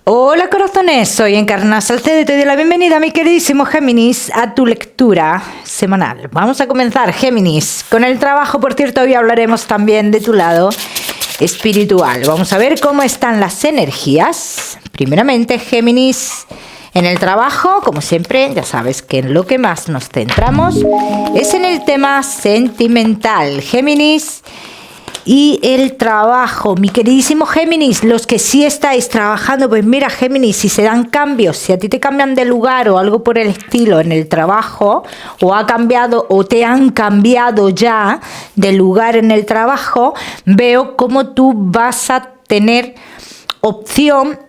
Hola corazones, soy Encarna Salcedo y te doy la bienvenida, mi queridísimo Géminis, a tu lectura semanal. Vamos a comenzar, Géminis, con el trabajo. Por cierto, hoy hablaremos también de tu lado espiritual. Vamos a ver cómo están las energías. Primeramente, Géminis, en el trabajo, como siempre, ya sabes que en lo que más nos centramos es en el tema sentimental, Géminis. Y el trabajo, mi queridísimo Géminis, los que sí estáis trabajando, pues mira, Géminis, si se dan cambios, si a ti te cambian de lugar o algo por el estilo en el trabajo, o ha cambiado o te han cambiado ya de lugar en el trabajo, veo cómo tú vas a tener opción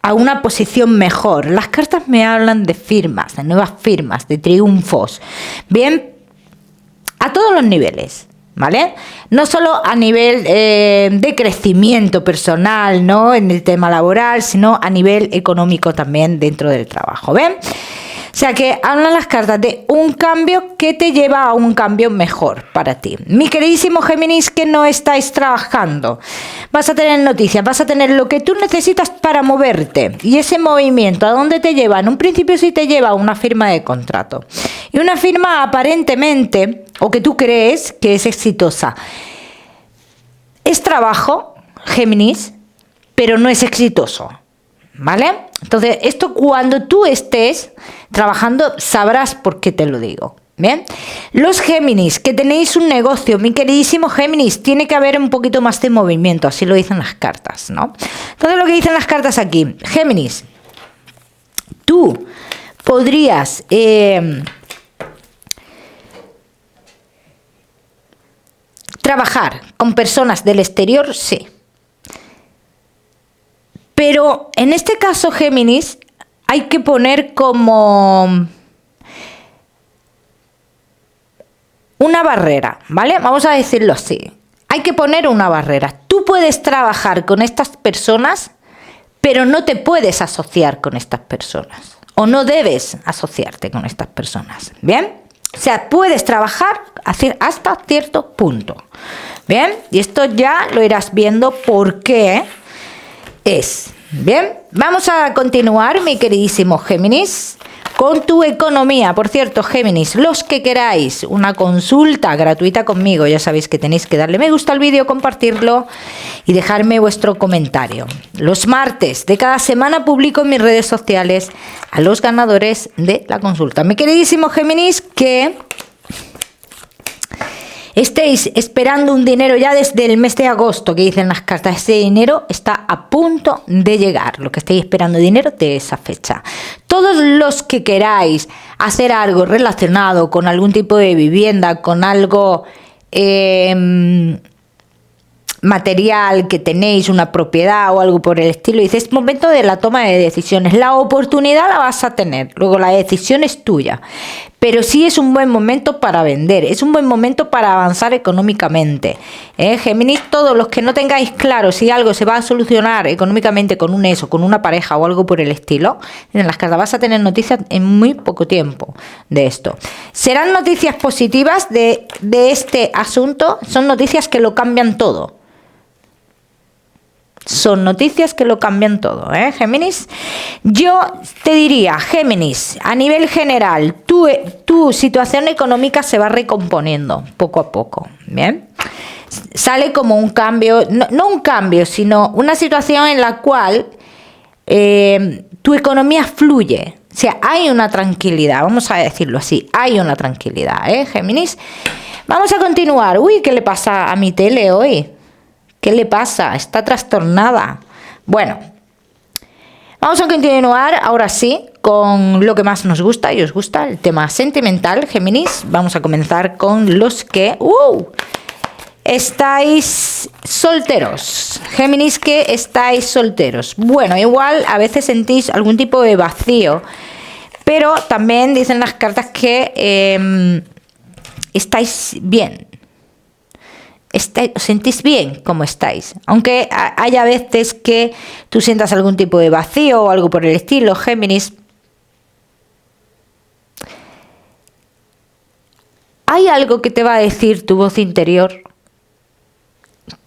a una posición mejor. Las cartas me hablan de firmas, de nuevas firmas, de triunfos. Bien, a todos los niveles, ¿vale? No solo a nivel de crecimiento personal, ¿no? En el tema laboral, sino a nivel económico también dentro del trabajo, ¿ven? O sea que hablan las cartas de un cambio que te lleva a un cambio mejor para ti. Mi queridísimo Géminis, que no estáis trabajando, vas a tener noticias, vas a tener lo que tú necesitas para moverte. Y ese movimiento, ¿a dónde te lleva? En un principio sí te lleva a una firma de contrato. Y una firma aparentemente, o que tú crees que es exitosa. Es trabajo, Géminis, pero no es exitoso, ¿vale? Entonces, esto cuando tú estés trabajando sabrás por qué te lo digo, ¿bien? Los Géminis, que tenéis un negocio, mi queridísimo Géminis, tiene que haber un poquito más de movimiento, así lo dicen las cartas, ¿no? Entonces, lo que dicen las cartas aquí, Géminis, tú podrías trabajar con personas del exterior, sí. Pero en este caso, Géminis, hay que poner como una barrera, ¿vale? Vamos a decirlo así. Hay que poner una barrera. Tú puedes trabajar con estas personas, pero no te puedes asociar con estas personas. O no debes asociarte con estas personas, ¿bien? O sea, puedes trabajar hasta cierto punto, ¿bien? Y esto ya lo irás viendo por qué es. Bien, vamos a continuar, mi queridísimo Géminis, con tu economía. Por cierto, Géminis, los que queráis una consulta gratuita conmigo, ya sabéis que tenéis que darle me gusta al vídeo, compartirlo y dejarme vuestro comentario. Los martes de cada semana publico en mis redes sociales a los ganadores de la consulta. Mi queridísimo Géminis, que estéis esperando un dinero ya desde el mes de agosto, que dicen las cartas, ese dinero está a punto de llegar, lo que estéis esperando dinero de esa fecha. Todos los que queráis hacer algo relacionado con algún tipo de vivienda, con algo material que tenéis, una propiedad o algo por el estilo, dices, es momento de la toma de decisiones. La oportunidad la vas a tener, luego la decisión es tuya, pero sí es un buen momento para vender, es un buen momento para avanzar económicamente. Géminis, todos los que no tengáis claro si algo se va a solucionar económicamente con un eso, con una pareja o algo por el estilo, en las cartas vas a tener noticias en muy poco tiempo de esto. Serán noticias positivas de este asunto, son noticias que lo cambian todo. Son noticias que lo cambian todo, Géminis. Yo te diría, Géminis, a nivel general, tu situación económica se va recomponiendo poco a poco, ¿bien? Sale como un cambio, no un cambio, sino una situación en la cual tu economía fluye. O sea, hay una tranquilidad, vamos a decirlo así, hay una tranquilidad, Géminis. Vamos a continuar. Uy, ¿qué le pasa a mi tele hoy? ¿Qué le pasa? Está trastornada. Bueno, vamos a continuar ahora sí con lo que más nos gusta y os gusta, el tema sentimental, Géminis. Vamos a comenzar con los que estáis solteros. Géminis, que estáis solteros. Bueno, igual a veces sentís algún tipo de vacío, pero también dicen las cartas que estáis bien. ¿Os sentís bien como estáis? Aunque haya veces que tú sientas algún tipo de vacío o algo por el estilo, Géminis, hay algo que te va a decir tu voz interior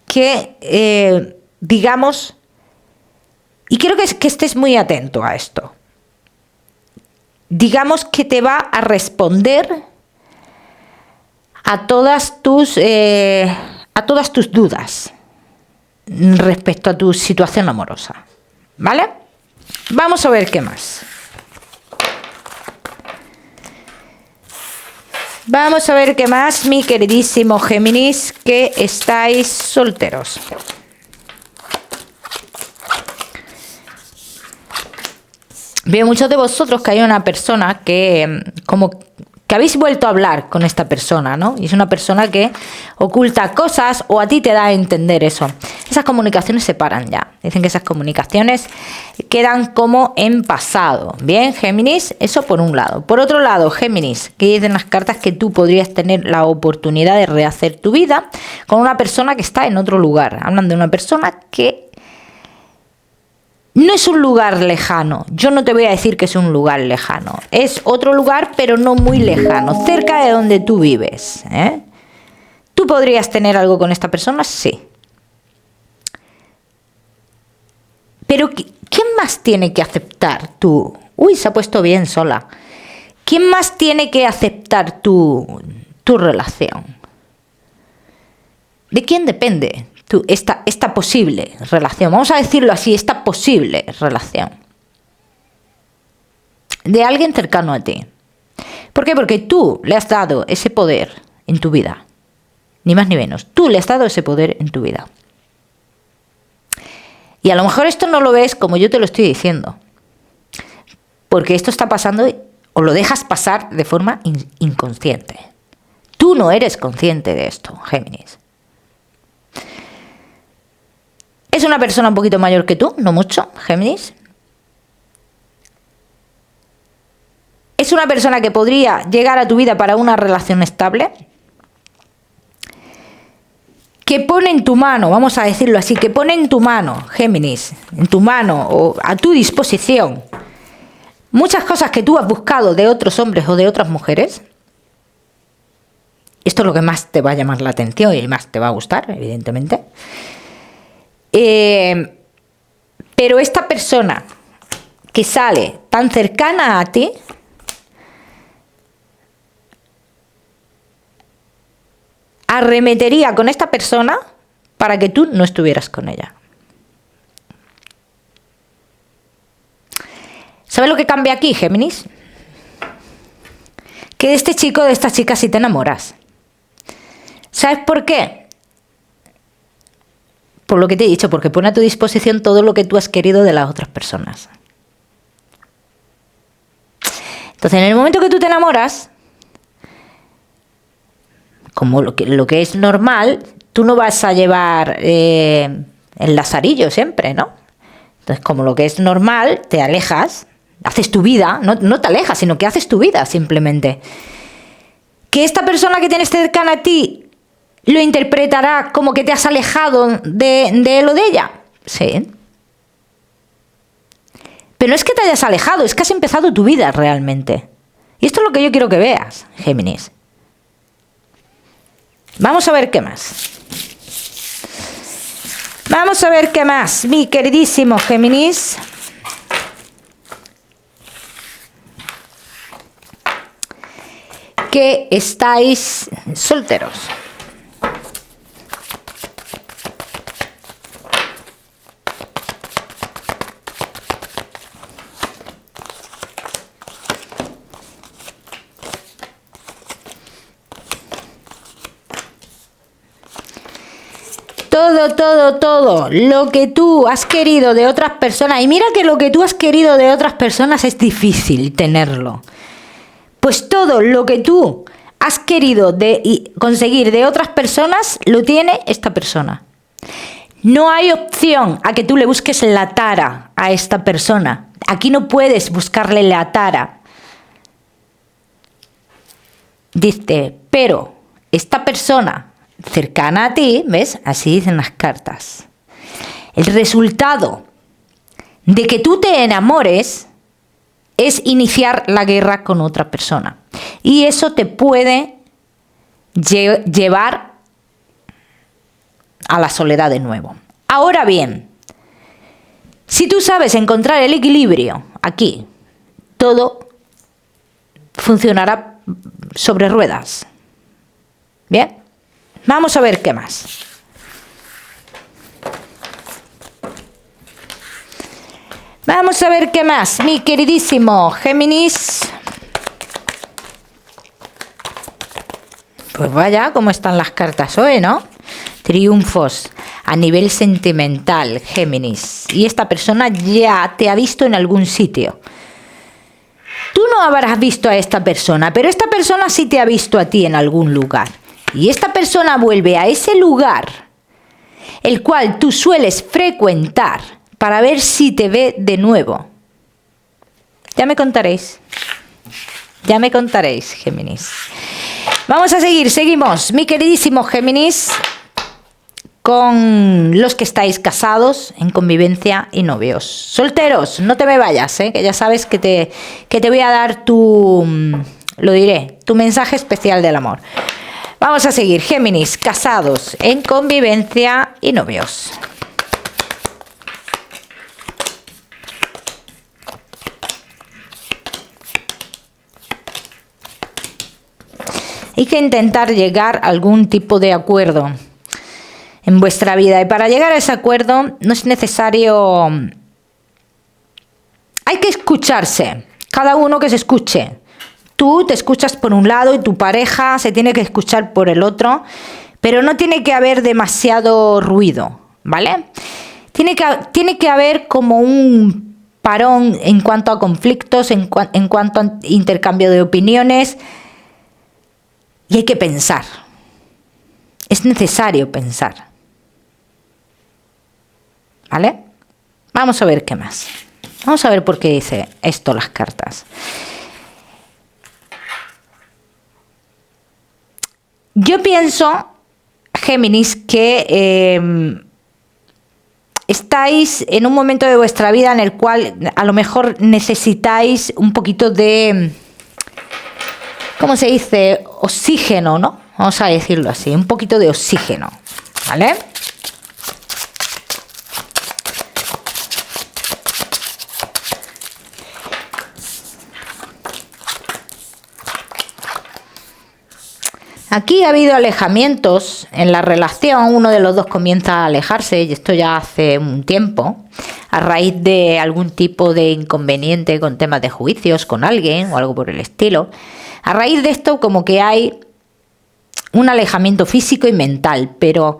que, digamos, Y quiero que estés muy atento a esto. Digamos que te va a responder a todas tus dudas respecto a tu situación amorosa. ¿Vale? Vamos a ver qué más. Vamos a ver qué más, mi queridísimo Géminis, que estáis solteros. Veo muchos de vosotros que hay una persona que como que habéis vuelto a hablar con esta persona, ¿no? Y es una persona que oculta cosas o a ti te da a entender eso. Esas comunicaciones se paran ya. Dicen que esas comunicaciones quedan como en pasado. Bien, Géminis, eso por un lado. Por otro lado, Géminis, que dicen las cartas que tú podrías tener la oportunidad de rehacer tu vida con una persona que está en otro lugar. Hablan de una persona que no es un lugar lejano. Yo no te voy a decir que es un lugar lejano. Es otro lugar, pero no muy lejano, cerca de donde tú vives, ¿eh? ¿Tú podrías tener algo con esta persona? Sí. Pero ¿quién más tiene que aceptar tú? Uy, se ha puesto bien sola. ¿Quién más tiene que aceptar tu relación? ¿De quién depende esta posible relación? Vamos a decirlo así, esta posible relación. De alguien cercano a ti. ¿Por qué? Porque tú le has dado ese poder en tu vida. Ni más ni menos. Tú le has dado ese poder en tu vida. Y a lo mejor esto no lo ves como yo te lo estoy diciendo. Porque esto está pasando o lo dejas pasar de forma inconsciente. Tú no eres consciente de esto, Géminis. Es una persona un poquito mayor que tú, no mucho, Géminis. Es una persona que podría llegar a tu vida para una relación estable. Que pone en tu mano, vamos a decirlo así, que pone en tu mano, Géminis, en tu mano o a tu disposición, muchas cosas que tú has buscado de otros hombres o de otras mujeres. Esto es lo que más te va a llamar la atención y más te va a gustar, evidentemente. Pero esta persona que sale tan cercana a ti, arremetería con esta persona para que tú no estuvieras con ella. ¿Sabes lo que cambia aquí, Géminis? Que de este chico, de esta chica, sí te enamoras. ¿Sabes por qué? Por lo que te he dicho, porque pone a tu disposición todo lo que tú has querido de las otras personas. Entonces, en el momento que tú te enamoras, como lo que es normal, tú no vas a llevar el lazarillo siempre, ¿no? Entonces, como lo que es normal, te alejas, haces tu vida, no te alejas, sino que haces tu vida simplemente. Que esta persona que tienes cercana a ti lo interpretará como que te has alejado de él o de ella. Sí. Pero no es que te hayas alejado, es que has empezado tu vida realmente. Y esto es lo que yo quiero que veas, Géminis. Vamos a ver qué más. Vamos a ver qué más, mi queridísimo Géminis. Que estáis solteros. Todo lo que tú has querido de otras personas, y mira que lo que tú has querido de otras personas es difícil tenerlo, pues todo lo que tú has querido conseguir de otras personas lo tiene esta persona. No hay opción a que tú le busques la tara a esta persona. Aquí no puedes buscarle la tara. Dice, pero esta persona cercana a ti, ¿ves? Así dicen las cartas. El resultado de que tú te enamores es iniciar la guerra con otra persona. Y eso te puede llevar a la soledad de nuevo. Ahora bien, Si tú sabes encontrar el equilibrio aquí, todo funcionará sobre ruedas. Bien, vamos a ver qué más. Vamos a ver qué más, mi queridísimo Géminis. Pues vaya, cómo están las cartas hoy, ¿no? Triunfos a nivel sentimental, Géminis. Y esta persona ya te ha visto en algún sitio. Tú no habrás visto a esta persona, pero esta persona sí te ha visto a ti en algún lugar. Y esta persona vuelve a ese lugar, el cual tú sueles frecuentar, para ver si te ve de nuevo. Ya me contaréis. Ya me contaréis, Géminis. Vamos a seguir, seguimos, mi queridísimo Géminis, con los que estáis casados, en convivencia y novios. Solteros, no te me vayas, que ya sabes que te voy a dar tu mensaje especial del amor. Vamos a seguir, Géminis, casados, en convivencia y novios. Hay que intentar llegar a algún tipo de acuerdo en vuestra vida. Y para llegar a ese acuerdo no es necesario... Hay que escucharse. Cada uno que se escuche. Tú te escuchas por un lado y tu pareja se tiene que escuchar por el otro. Pero no tiene que haber demasiado ruido, ¿vale? Tiene que haber como un parón en cuanto a conflictos, en cuanto a intercambio de opiniones. Y hay que pensar. Es necesario pensar. ¿Vale? Vamos a ver qué más. Vamos a ver por qué dice esto las cartas. Yo pienso, Géminis, que estáis en un momento de vuestra vida en el cual a lo mejor necesitáis un poquito de... ¿Cómo se dice? Oxígeno, ¿no? Vamos a decirlo así, un poquito de oxígeno, ¿vale? Aquí ha habido alejamientos en la relación, uno de los dos comienza a alejarse, y esto ya hace un tiempo, a raíz de algún tipo de inconveniente con temas de juicios con alguien o algo por el estilo. A raíz de esto como que hay un alejamiento físico y mental, pero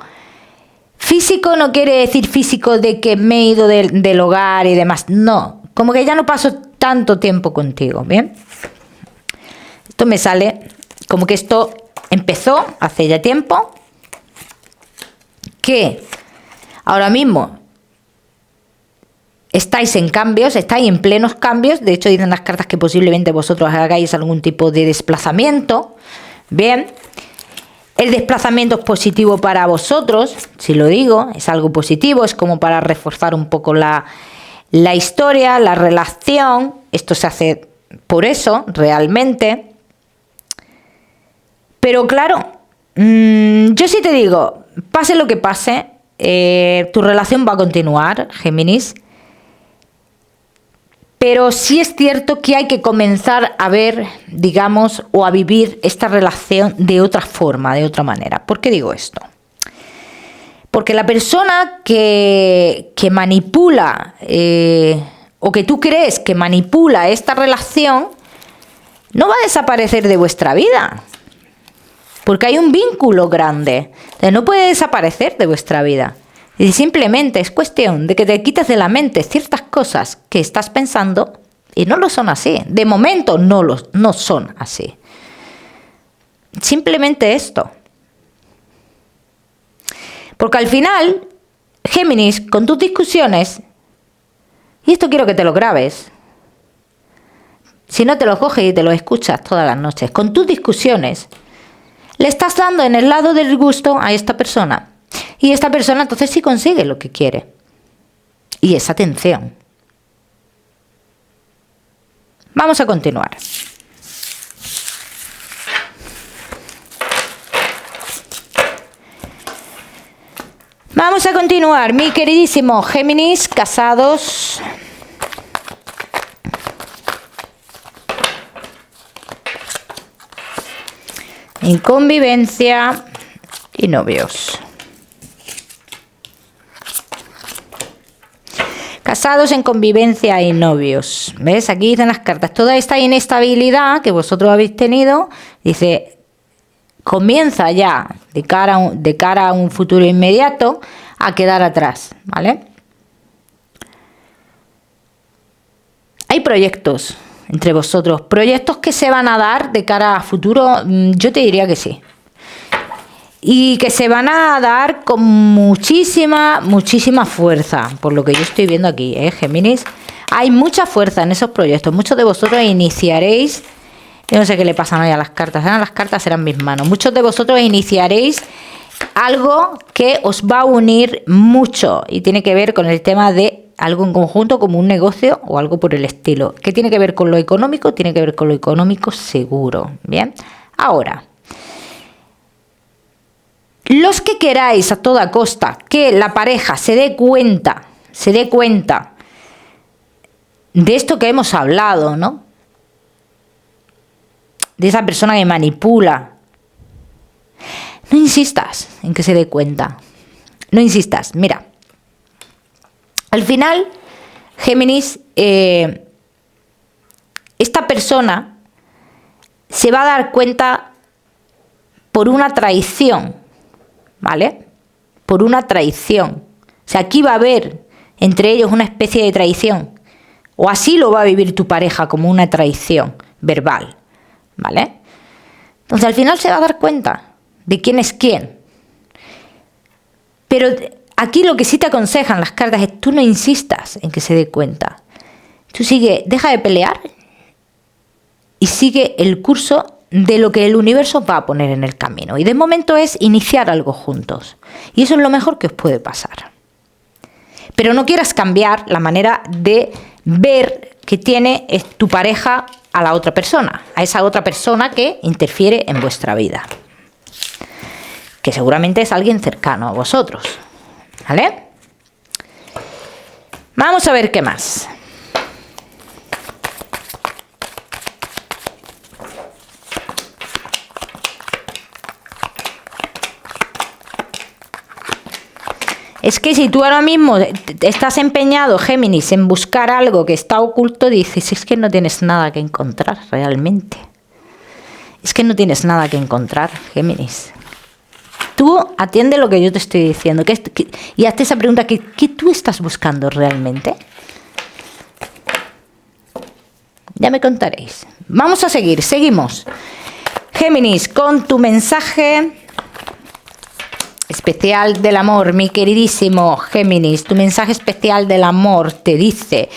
físico no quiere decir físico de que me he ido del hogar y demás, no, como que ya no paso tanto tiempo contigo, ¿bien? Esto me sale como que esto empezó hace ya tiempo, que ahora mismo estáis en cambios, estáis en plenos cambios. De hecho, dicen las cartas que posiblemente vosotros hagáis algún tipo de desplazamiento. Bien, el desplazamiento es positivo para vosotros, si lo digo, es algo positivo, es como para reforzar un poco la historia, la relación. Esto se hace por eso, realmente. Pero claro, yo sí te digo, pase lo que pase, tu relación va a continuar, Géminis. Pero sí es cierto que hay que comenzar a ver, digamos, o a vivir esta relación de otra forma, de otra manera. ¿Por qué digo esto? Porque la persona que manipula, o que tú crees que manipula esta relación, no va a desaparecer de vuestra vida. Porque hay un vínculo grande. No puede desaparecer de vuestra vida. Y simplemente es cuestión de que te quites de la mente ciertas cosas que estás pensando y no lo son así. De momento no son así. Simplemente esto. Porque al final, Géminis, con tus discusiones, y esto quiero que te lo grabes, si no te lo coges y te lo escuchas todas las noches, con tus discusiones, le estás dando en el lado del gusto a esta persona. Y esta persona entonces sí consigue lo que quiere. Y es atención. Vamos a continuar. Vamos a continuar, mi queridísimo Géminis, casados. En convivencia y novios. Casados en convivencia y novios. ¿Ves? Aquí dicen las cartas. Toda esta inestabilidad que vosotros habéis tenido, dice, comienza ya de cara a un futuro inmediato a quedar atrás, ¿vale? Hay proyectos entre vosotros, proyectos que se van a dar de cara a futuro, yo te diría que sí. Y que se van a dar con muchísima fuerza, por lo que yo estoy viendo aquí, Géminis. Hay mucha fuerza en esos proyectos. Muchos de vosotros iniciaréis, yo no sé qué le pasan hoy a las cartas, las cartas serán mis manos. Muchos de vosotros iniciaréis algo que os va a unir mucho y tiene que ver con el tema de algo en conjunto, como un negocio o algo por el estilo. ¿Qué tiene que ver con lo económico? Tiene que ver con lo económico seguro. Bien, ahora, los que queráis a toda costa que la pareja se dé cuenta de esto que hemos hablado, ¿no? De esa persona que manipula. No insistas en que se dé cuenta. No insistas. Mira, al final, Géminis, esta persona se va a dar cuenta por una traición, ¿vale? Por una traición. O sea, aquí va a haber entre ellos una especie de traición. O así lo va a vivir tu pareja, como una traición verbal, ¿vale? Entonces al final se va a dar cuenta de quién es quién. Pero aquí lo que sí te aconsejan las cartas es tú no insistas en que se dé cuenta. Tú deja de pelear y sigue el curso de lo que el universo va a poner en el camino. Y de momento es iniciar algo juntos. Y eso es lo mejor que os puede pasar. Pero no quieras cambiar la manera de ver que tiene tu pareja a la otra persona, a esa otra persona que interfiere en vuestra vida. Que seguramente es alguien cercano a vosotros. ¿Vale? Vamos a ver qué más. Es que si tú ahora mismo estás empeñado, Géminis, en buscar algo que está oculto, dices, es que no tienes nada que encontrar realmente. Es que no tienes nada que encontrar, Géminis. Tú atiende lo que yo te estoy diciendo y hazte esa pregunta, ¿qué tú estás buscando realmente? Ya me contaréis. Vamos a seguimos. Géminis, con tu mensaje especial del amor, mi queridísimo Géminis, tu mensaje especial del amor te dice,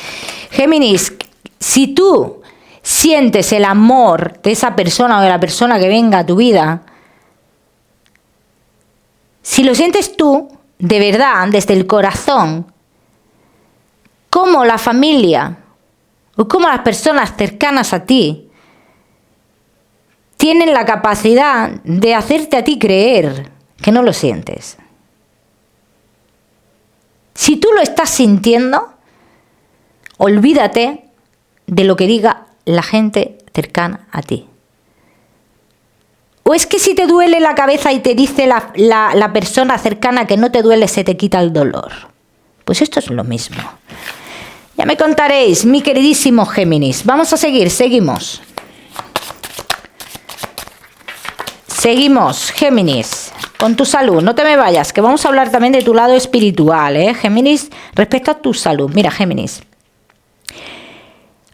Géminis, si tú sientes el amor de esa persona o de la persona que venga a tu vida, si lo sientes tú, de verdad, desde el corazón, como la familia o como las personas cercanas a ti tienen la capacidad de hacerte a ti creer que no lo sientes. Si tú lo estás sintiendo, olvídate de lo que diga la gente cercana a ti. ¿O es que si te duele la cabeza y te dice la persona cercana que no te duele, se te quita el dolor? Pues esto es lo mismo. Ya me contaréis, mi queridísimo Géminis. Vamos a seguimos. Seguimos, Géminis, con tu salud. No te me vayas, que vamos a hablar también de tu lado espiritual, Géminis, respecto a tu salud. Mira, Géminis,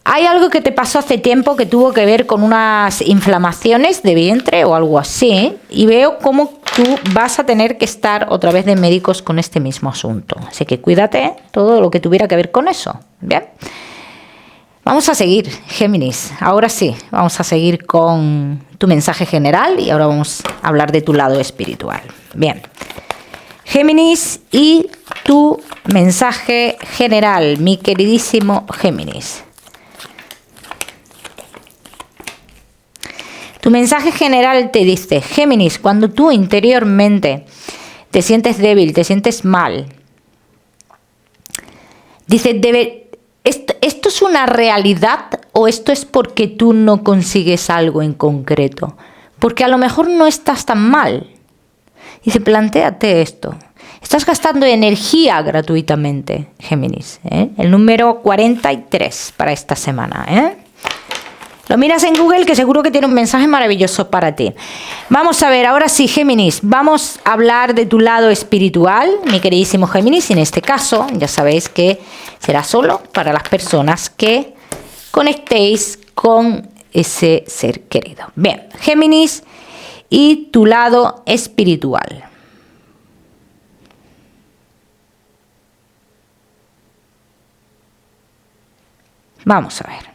hay algo que te pasó hace tiempo que tuvo que ver con unas inflamaciones de vientre o algo así, y veo cómo tú vas a tener que estar otra vez de médicos con este mismo asunto. Así que cuídate todo lo que tuviera que ver con eso. Bien. Vamos a seguir, Géminis. Ahora sí, vamos a seguir con tu mensaje general y ahora vamos a hablar de tu lado espiritual. Bien. Géminis y tu mensaje general, mi queridísimo Géminis. Tu mensaje general te dice, Géminis, cuando tú interiormente te sientes débil, te sientes mal. Dice, ¿esto es una realidad o esto es porque tú no consigues algo en concreto? Porque a lo mejor no estás tan mal. Dice, plantéate esto. Estás gastando energía gratuitamente, Géminis, ¿eh? El número 43 para esta semana, ¿eh? Lo miras en Google, que seguro que tiene un mensaje maravilloso para ti. Vamos a ver, ahora sí, Géminis, vamos a hablar de tu lado espiritual, mi queridísimo Géminis. Y en este caso, ya sabéis que será solo para las personas que conectéis con ese ser querido. Bien, Géminis y tu lado espiritual. Vamos a ver.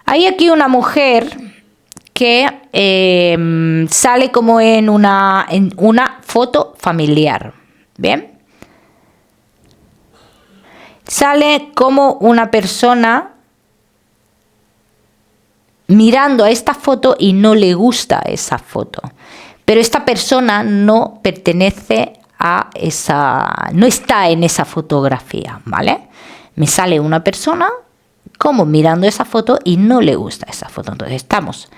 Hay aquí una mujer que sale como en una foto familiar. ¿Bien? Sale como una persona mirando a esta foto y no le gusta esa foto. Pero esta persona no pertenece a esa, no está en esa fotografía, ¿vale? Me sale una persona como mirando esa foto y no le gusta esa foto. Entonces estamos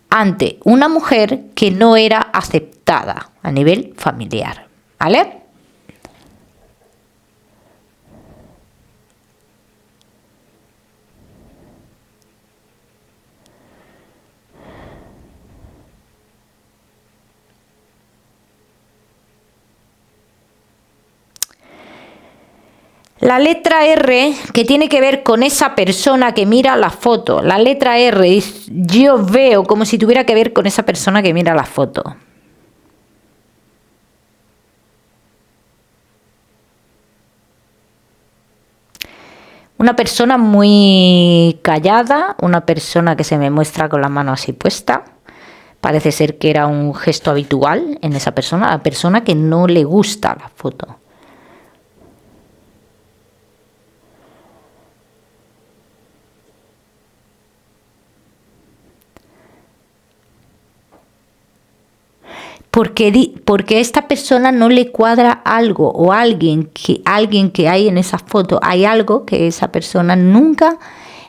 ante una mujer que no era aceptada a nivel familiar, ¿vale? La letra R, que tiene que ver con esa persona que mira la foto. La letra R, yo veo como si tuviera que ver con esa persona que mira la foto. Una persona muy callada, una persona que se me muestra con la mano así puesta. Parece ser que era un gesto habitual en esa persona, la persona que no le gusta la foto. Porque a esta persona no le cuadra algo o alguien que hay en esa foto, hay algo que esa persona nunca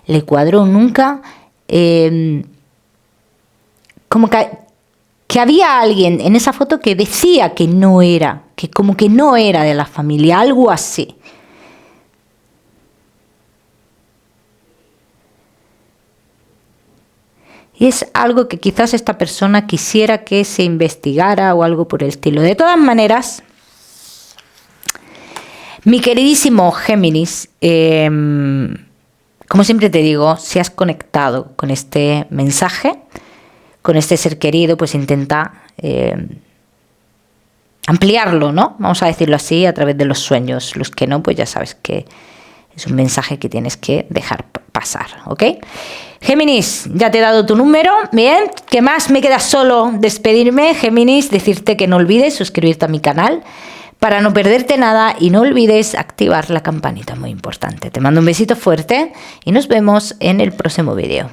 le cuadró, nunca, como que había alguien en esa foto que decía que no era, que como que no era de la familia, algo así. Y es algo que quizás esta persona quisiera que se investigara o algo por el estilo. De todas maneras, mi queridísimo Géminis, como siempre te digo, si has conectado con este mensaje, con este ser querido, pues intenta ampliarlo, ¿no? Vamos a decirlo así, a través de los sueños. Los que no, pues ya sabes que es un mensaje que tienes que dejar pasar, ¿ok? Géminis, ya te he dado tu número, bien, ¿qué más? Me queda solo despedirme, Géminis, decirte que no olvides suscribirte a mi canal para no perderte nada y no olvides activar la campanita, muy importante. Te mando un besito fuerte y nos vemos en el próximo vídeo.